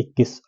21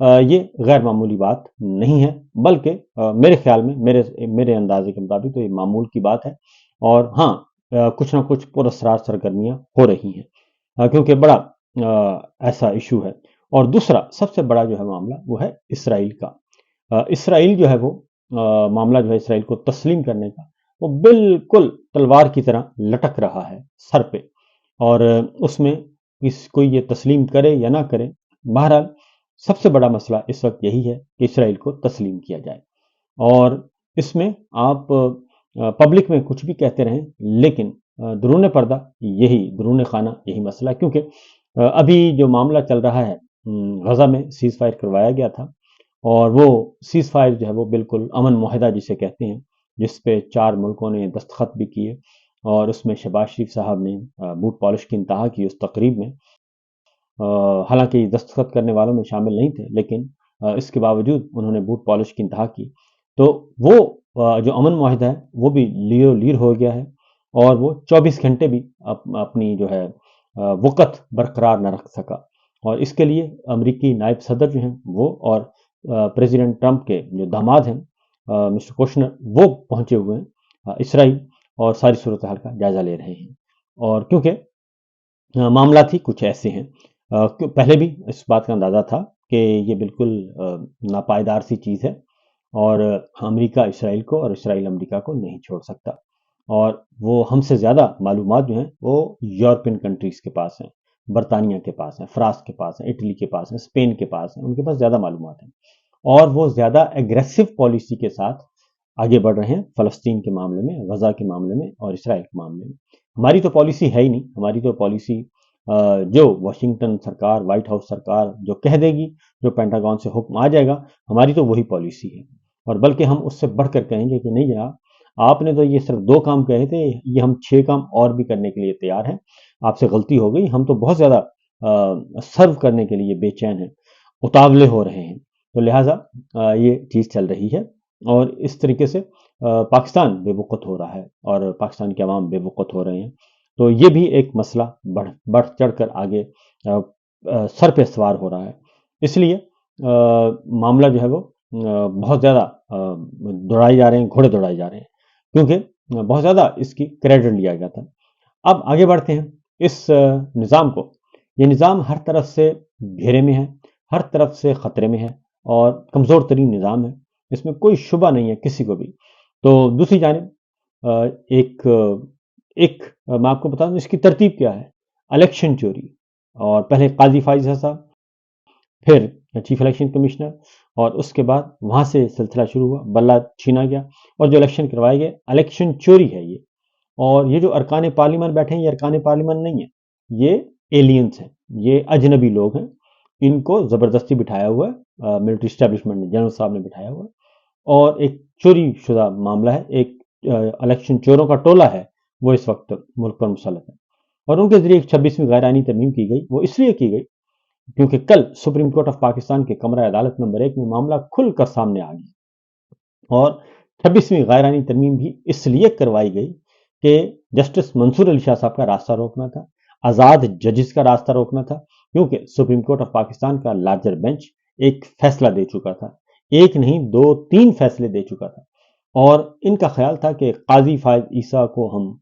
یہ غیر معمولی بات نہیں ہے، بلکہ میرے خیال میں میرے اندازے کے مطابق تو یہ معمول کی بات ہے۔ اور ہاں، کچھ نہ کچھ پراسرار سرگرمیاں ہو رہی ہیں، کیونکہ بڑا ایسا ایشو ہے۔ اور دوسرا سب سے بڑا جو ہے معاملہ وہ ہے اسرائیل کا۔ اسرائیل جو ہے وہ معاملہ جو ہے اسرائیل کو تسلیم کرنے کا، وہ بالکل تلوار کی طرح لٹک رہا ہے سر پہ۔ اور اس میں کوئی یہ تسلیم کرے یا نہ کرے، بہرحال سب سے بڑا مسئلہ اس وقت یہی ہے کہ اسرائیل کو تسلیم کیا جائے۔ اور اس میں آپ پبلک میں کچھ بھی کہتے رہیں، لیکن درون پردہ درون خانہ یہی مسئلہ ہے، کیونکہ ابھی جو معاملہ چل رہا ہے، غزہ میں سیز فائر کروایا گیا تھا، اور وہ سیز فائر جو ہے وہ بالکل امن معاہدہ جسے کہتے ہیں، جس پہ 4 ملکوں نے دستخط بھی کیے، اور اس میں شہباز شریف صاحب نے بوٹ پالش کی انتہا کی اس تقریب میں۔ حالانکہ دستخط کرنے والوں میں شامل نہیں تھے، لیکن اس کے باوجود انہوں نے بوٹ پالش کی انتہا کی۔ تو وہ جو امن معاہدہ ہے وہ بھی لیو لیر ہو گیا ہے، اور وہ 24 گھنٹے بھی اپنی جو ہے وقت برقرار نہ رکھ سکا۔ اور اس کے لیے امریکی نائب صدر جو ہیں وہ، اور پریزیڈنٹ ٹرمپ کے جو داماد ہیں مسٹر کوشنر، وہ پہنچے ہوئے ہیں اسرائیل، اور ساری صورتحال کا جائزہ لے رہے ہیں۔ اور کیونکہ معاملات ہی کچھ ایسے ہیں، پہلے بھی اس بات کا اندازہ تھا کہ یہ بالکل ناپائیدار سی چیز ہے، اور امریکہ اسرائیل کو اور اسرائیل امریکہ کو نہیں چھوڑ سکتا۔ اور وہ ہم سے زیادہ معلومات جو ہیں وہ یورپین کنٹریز کے پاس ہیں، برطانیہ کے پاس ہیں، فرانس کے پاس ہیں، اٹلی کے پاس ہیں، اسپین کے پاس ہیں، ان کے پاس زیادہ معلومات ہیں، اور وہ زیادہ ایگریسو پالیسی کے ساتھ آگے بڑھ رہے ہیں فلسطین کے معاملے میں، غزہ کے معاملے میں، اور اسرائیل کے معاملے میں۔ ہماری تو پالیسی ہے ہی نہیں، ہماری تو پالیسی جو واشنگٹن سرکار، وائٹ ہاؤس سرکار جو کہہ دے گی، جو پینٹاگون سے حکم آ جائے گا، ہماری تو وہی پالیسی ہے۔ اور بلکہ ہم اس سے بڑھ کر کہیں گے کہ نہیں جناب، آپ نے تو یہ صرف 2 کام کہے تھے، یہ ہم 6 کام اور بھی کرنے کے لیے تیار ہیں۔ آپ سے غلطی ہو گئی، ہم تو بہت زیادہ سرو کرنے کے لیے بے چین ہیں، اتاولے ہو رہے ہیں۔ تو لہٰذا یہ چیز چل رہی ہے، اور اس طریقے سے پاکستان بے وقت ہو رہا ہے، اور پاکستان کے عوام بے وقت ہو رہے ہیں۔ تو یہ بھی ایک مسئلہ بڑھ چڑھ کر آگے سر پہ سوار ہو رہا ہے۔ اس لیے معاملہ جو ہے وہ بہت زیادہ دوڑائے جا رہے ہیں، گھوڑے دوڑائے جا رہے ہیں، کیونکہ بہت زیادہ اس کی کریڈٹ لیا گیا تھا۔ اب آگے بڑھتے ہیں اس نظام کو۔ یہ نظام ہر طرف سے گھیرے میں ہے، ہر طرف سے خطرے میں ہے، اور کمزور ترین نظام ہے، اس میں کوئی شبہ نہیں ہے کسی کو بھی۔ تو دوسری جانب ایک میں آپ کو بتا دوں اس کی ترتیب کیا ہے۔ الیکشن چوری، اور پہلے قاضی فائز صاحب، پھر چیف الیکشن کمشنر، اور اس کے بعد وہاں سے سلسلہ شروع ہوا، بلہ چھینا گیا، اور جو الیکشن کروائے گئے، الیکشن چوری ہے یہ۔ اور یہ جو ارکان پارلیمان بیٹھے ہیں، یہ ارکان پارلیمان نہیں ہے، یہ ایلینز ہیں، یہ اجنبی لوگ ہیں، ان کو زبردستی بٹھایا ہوا ہے ملٹری اسٹیبلشمنٹ نے، جنرل صاحب نے بٹھایا ہوا ہے، اور ایک چوری شدہ معاملہ ہے، ایک الیکشن چوروں کا ٹولہ ہے، وہ اس وقت ملک پر مسلط ہے۔ اور ان کے ذریعے 26ویں غیر آئینی ترمیم کی گئی، وہ اس لیے کی گئی کیونکہ کل سپریم کورٹ آف پاکستان کے کمرہ عدالت نمبر 1 میں معاملہ کھل کر سامنے آ گیا، اور 26ویں غیر آئینی ترمیم بھی اس لیے کروائی گئی کہ جسٹس منصور علی شاہ صاحب کا راستہ روکنا تھا، آزاد ججز کا راستہ روکنا تھا، کیونکہ سپریم کورٹ آف پاکستان کا لارجر بینچ ایک فیصلہ دے چکا تھا، ایک نہیں 2-3 فیصلے دے چکا تھا، اور ان کا خیال تھا کہ قاضی فائز عیسیٰ کو ہم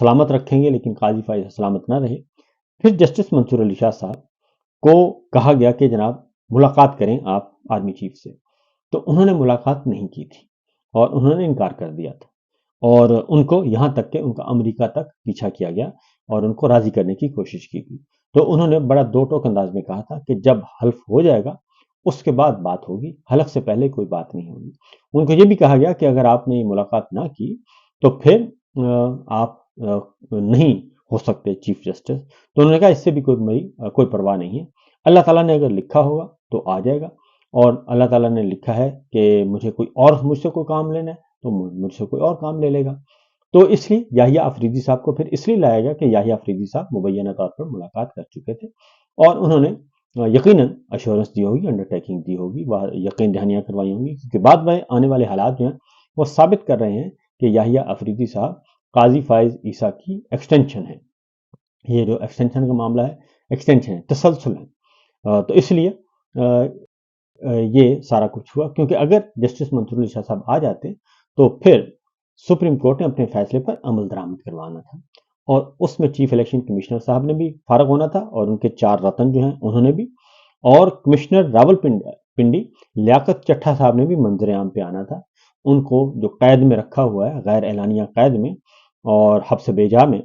سلامت رکھیں گے، لیکن قاضی فائز سلامت نہ رہے۔ پھر جسٹس منصور علی شاہ صاحب کو کہا گیا کہ جناب ملاقات کریں آپ آرمی چیف سے، تو انہوں نے ملاقات نہیں کی تھی، اور انہوں نے انکار کر دیا تھا، اور ان کو یہاں تک کہ ان کا امریکہ تک پیچھا کیا گیا، اور ان کو راضی کرنے کی کوشش کی گئی۔ تو انہوں نے بڑا دو ٹوک انداز میں کہا تھا کہ جب حلف ہو جائے گا اس کے بعد بات ہوگی، حلف سے پہلے کوئی بات نہیں ہوگی۔ ان کو یہ بھی کہا گیا کہ اگر آپ نے یہ ملاقات نہ کی تو پھر آپ نہیں ہو سکتے چیف جسٹس۔ تو انہوں نے کہا اس سے بھی کوئی پرواہ نہیں ہے، اللہ تعالیٰ نے اگر لکھا ہوگا تو آ جائے گا، اور اللہ تعالیٰ نے لکھا ہے کہ مجھ سے کوئی کام لینا ہے تو مجھ سے کوئی اور کام لے لے گا۔ تو اس لیے یحییٰ آفریدی صاحب کو پھر اس لیے لایا گیا کہ یحییٰ آفریدی صاحب مبینہ طور پر ملاقات کر چکے تھے، اور انہوں نے یقیناً ایشورنس دی ہوگی، انڈر ٹیکنگ دی ہوگی، یقین دہانیاں کروائی ہوں گی، کیونکہ بعد میں آنے والے حالات جو ہیں وہ ثابت کر رہے ہیں کہ یحییٰ آفریدی صاحب قاضی فائز عیسیٰ کی ایکسٹینشن ہے۔ یہ جو ایکسٹینشن کا معاملہ ہے، ایکسٹینشن ہے، تسلسل ہے۔ تو اس لیے یہ سارا کچھ ہوا، کیونکہ اگر جسٹس منصور علی شاہ صاحب آ جاتے تو پھر سپریم کورٹ نے اپنے فیصلے پر عمل درآمد کروانا تھا، اور اس میں چیف الیکشن کمشنر صاحب نے بھی فارغ ہونا تھا، اور ان کے 4 رتن جو ہیں انہوں نے بھی، اور کمشنر راول پنڈی لیاقت چٹھا صاحب نے بھی منظر عام پہ آنا تھا۔ ان کو جو قید میں رکھا ہوا ہے، غیر اعلانیہ قید میں اور حبس بے جا میں،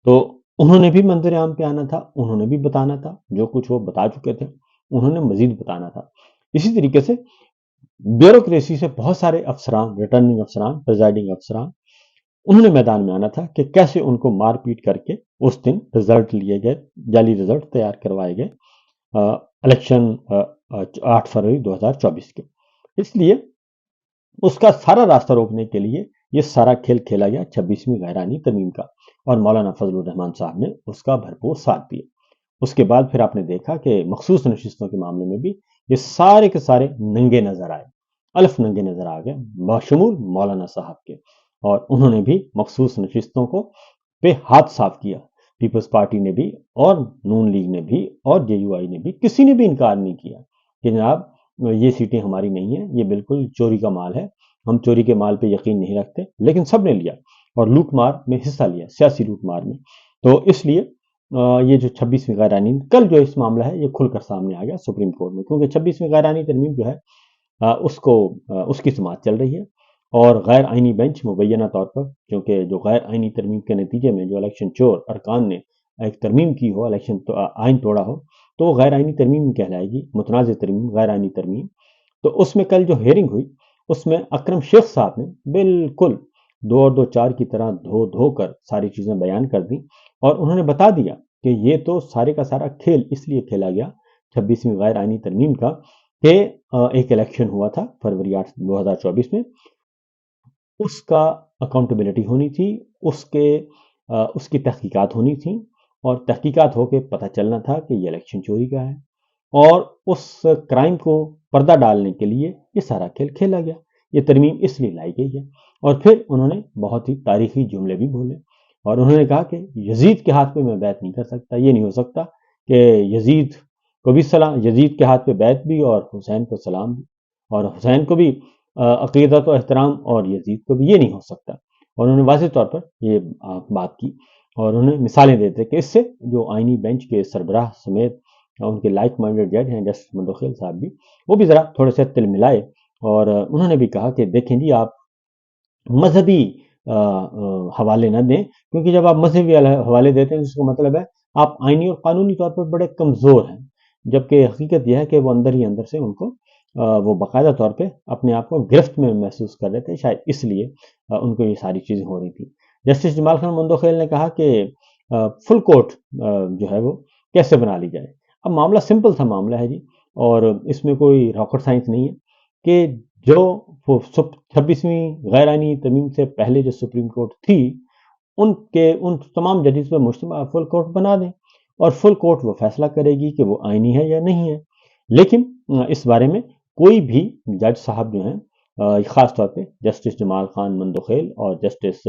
تو انہوں نے بھی منظر عام پہ آنا تھا، انہوں نے بھی بتانا تھا جو کچھ وہ بتا چکے تھے، انہوں نے مزید بتانا تھا۔ اسی طریقے سے بیوروکریسی سے بہت سارے افسران، ریٹرننگ افسران، پریزائڈنگ افسران، انہوں نے میدان میں آنا تھا کہ کیسے ان کو مار پیٹ کر کے اس دن رزلٹ لیے گئے، جعلی رزلٹ تیار کروائے گئے الیکشن 8 فروری 2024 کے۔ اس لیے اس کا سارا راستہ روکنے کے لیے یہ سارا کھیل کھیلا گیا 26ویں غیر آئینی ترمیم کا، اور مولانا فضل الرحمان صاحب نے اس کا بھرپور ساتھ دیا۔ اس کے بعد پھر آپ نے دیکھا کہ مخصوص نشستوں کے معاملے میں بھی یہ سارے کے سارے ننگے نظر آئے، الف ننگے نظر آ گئے، بشمول مولانا صاحب کے، اور انہوں نے بھی مخصوص نشستوں کو پہ ہاتھ صاف کیا۔ پیپلز پارٹی نے بھی، اور نون لیگ نے بھی، اور جے یو آئی نے بھی، کسی نے بھی انکار نہیں کیا کہ جناب یہ سیٹیں ہماری نہیں ہیں، یہ بالکل چوری کا مال ہے، ہم چوری کے مال پہ یقین نہیں رکھتے، لیکن سب نے لیا اور لوٹ مار میں حصہ لیا، سیاسی لوٹ مار میں۔ تو اس لیے یہ جو 26ویں غیر آئینی، کل جو اس معاملہ ہے یہ کھل کر سامنے آ گیا سپریم کورٹ میں، کیونکہ 26ویں غیر آئینی ترمیم جو ہے اس کی سماعت چل رہی ہے، اور غیر آئینی بینچ مبینہ طور پر، کیونکہ جو غیر آئینی ترمیم کے نتیجے میں جو الیکشن چور ارکان نے ایک ترمیم کی ہو، الیکشن آئین توڑا ہو، تو وہ غیر آئینی ترمیم کہلائے گی، متنازع ترمیم، غیر آئینی ترمیم۔ تو اس میں کل جو ہیئرنگ ہوئی، اس میں اکرم شیخ صاحب نے بالکل 2 اور 2 4 کی طرح دھو کر ساری چیزیں بیان کر دیں، اور انہوں نے بتا دیا کہ یہ تو سارے کا سارا کھیل اس لیے کھیلا گیا 26ویں غیر آئینی ترمیم کا کہ ایک الیکشن ہوا تھا فروری 8 2024 میں، اس کا اکاؤنٹیبلٹی ہونی تھی، اس کی تحقیقات ہونی تھی، اور تحقیقات ہو کے پتہ چلنا تھا کہ یہ الیکشن چوری کا ہے، اور اس کرائم کو پردہ ڈالنے کے لیے یہ سارا کھیل کھیلا گیا۔ یہ ترمیم اس لیے لائی گئی ہے۔ اور پھر انہوں نے بہت ہی تاریخی جملے بھی بولے، اور انہوں نے کہا کہ یزید کے ہاتھ پہ میں بیعت نہیں کر سکتا، یہ نہیں ہو سکتا کہ یزید کو بھی سلام، یزید کے ہاتھ پہ بیعت بھی اور حسین کو سلام بھی، اور حسین کو بھی عقیدت و احترام، اور یزید کو بھی، یہ نہیں ہو سکتا۔ اور انہوں نے واضح طور پر یہ بات کی، اور انہوں نے مثالیں دیتے کہ اس سے جو آئینی بینچ کے سربراہ سمیت ان کے لائک مائنڈڈ جج ہیں جسٹس منڈوخیل صاحب بھی، وہ بھی ذرا تھوڑے سے تل ملائے، اور انہوں نے بھی کہا کہ دیکھیں جی، آپ مذہبی حوالے نہ دیں، کیونکہ جب آپ مذہبی حوالے دیتے ہیں اس کا مطلب ہے آپ آئینی اور قانونی طور پر بڑے کمزور ہیں، جبکہ حقیقت یہ ہے کہ وہ اندر ہی اندر سے ان کو وہ باقاعدہ طور پہ اپنے آپ کو گرفت میں محسوس کر رہے تھے، شاید اس لیے ان کو یہ ساری چیزیں ہو رہی تھیں۔ جسٹس جمال خان منڈوخیل نے کہا کہ فل کورٹ جو ہے وہ کیسے بنا لی جائے۔ اب معاملہ سمپل سا معاملہ ہے جی، اور اس میں کوئی راکٹ سائنس نہیں ہے کہ جو 26ویں غیر آئینی ترمیم سے پہلے جو سپریم کورٹ تھی، ان تمام ججز پہ مجتمع فل کورٹ بنا دیں، اور فل کورٹ وہ فیصلہ کرے گی کہ وہ آئینی ہے یا نہیں ہے۔ لیکن اس بارے میں کوئی بھی جج صاحب جو ہیں، خاص طور پہ جسٹس جمال خان منڈوخیل اور جسٹس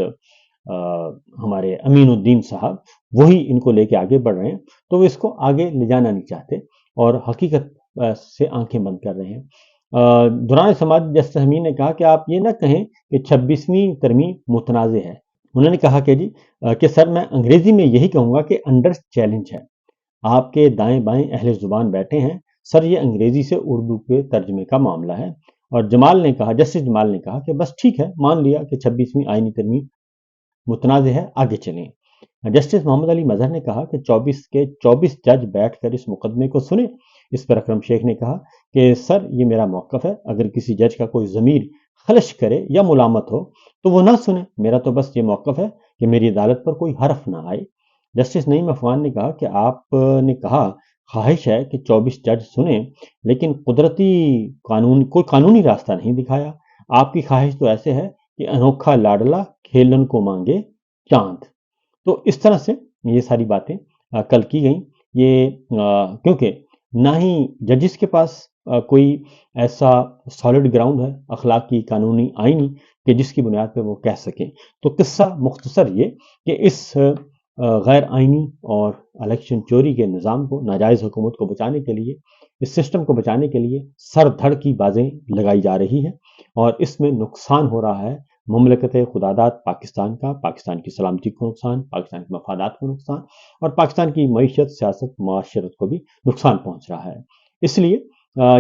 ہمارے امین الدین صاحب، وہی ان کو لے کے آگے بڑھ رہے ہیں، تو وہ اس کو آگے لے جانا نہیں چاہتے، اور حقیقت سے آنکھیں بند کر رہے ہیں۔ دوران سماعت جسٹس امین نے کہا کہ آپ یہ نہ کہیں کہ 26ویں ترمیم متنازع ہے۔ انہوں نے کہا کہ جی کہ سر، میں انگریزی میں یہی کہوں گا کہ انڈر چیلنج ہے۔ آپ کے دائیں بائیں اہل زبان بیٹھے ہیں سر، یہ انگریزی سے اردو کے ترجمے کا معاملہ ہے۔ اور جسٹس جمال نے کہا کہ بس ٹھیک ہے، مان لیا کہ 26ویں آئینی ترمیم متنازع ہے، آگے چلیں۔ جسٹس محمد علی مظہر نے کہا کہ 24 کے 24 جج بیٹھ کر اس مقدمے کو سنیں۔ اس پر اکرم شیخ نے کہا کہ سر، یہ میرا موقف ہے، اگر کسی جج کا کوئی ضمیر خلش کرے یا ملامت ہو تو وہ نہ سنے، میرا تو بس یہ موقف ہے کہ میری عدالت پر کوئی حرف نہ آئے۔ جسٹس نعیم افغان نے کہا کہ آپ نے کہا خواہش ہے کہ 24 جج سنیں، لیکن کوئی قانونی راستہ نہیں دکھایا۔ آپ کی خواہش تو ایسے ہے کہ انوکھا لاڈلا کھیلن کو مانگے چاند۔ تو اس طرح سے یہ ساری باتیں کل کی گئیں، یہ کیونکہ نہ ہی ججز کے پاس کوئی ایسا سالڈ گراؤنڈ ہے اخلاقی، قانونی، آئینی، کہ جس کی بنیاد پہ وہ کہہ سکیں۔ تو قصہ مختصر یہ کہ اس غیر آئینی اور الیکشن چوری کے نظام کو، ناجائز حکومت کو بچانے کے لیے، اس سسٹم کو بچانے کے لیے سر دھڑ کی بازیں لگائی جا رہی ہیں، اور اس میں نقصان ہو رہا ہے مملکت خداداد پاکستان کا، پاکستان کی سلامتی کو نقصان، پاکستان کے مفادات کو نقصان، اور پاکستان کی معیشت، سیاست، معاشرت کو بھی نقصان پہنچ رہا ہے۔ اس لیے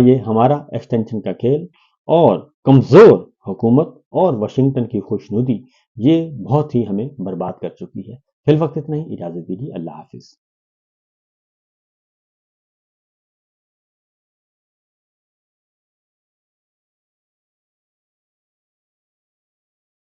یہ ہمارا ایکسٹینشن کا کھیل اور کمزور حکومت اور واشنگٹن کی خوشنودی، یہ بہت ہی ہمیں برباد کر چکی ہے۔ فی الوقت اتنا ہی، اجازت دیجیے، اللہ حافظ۔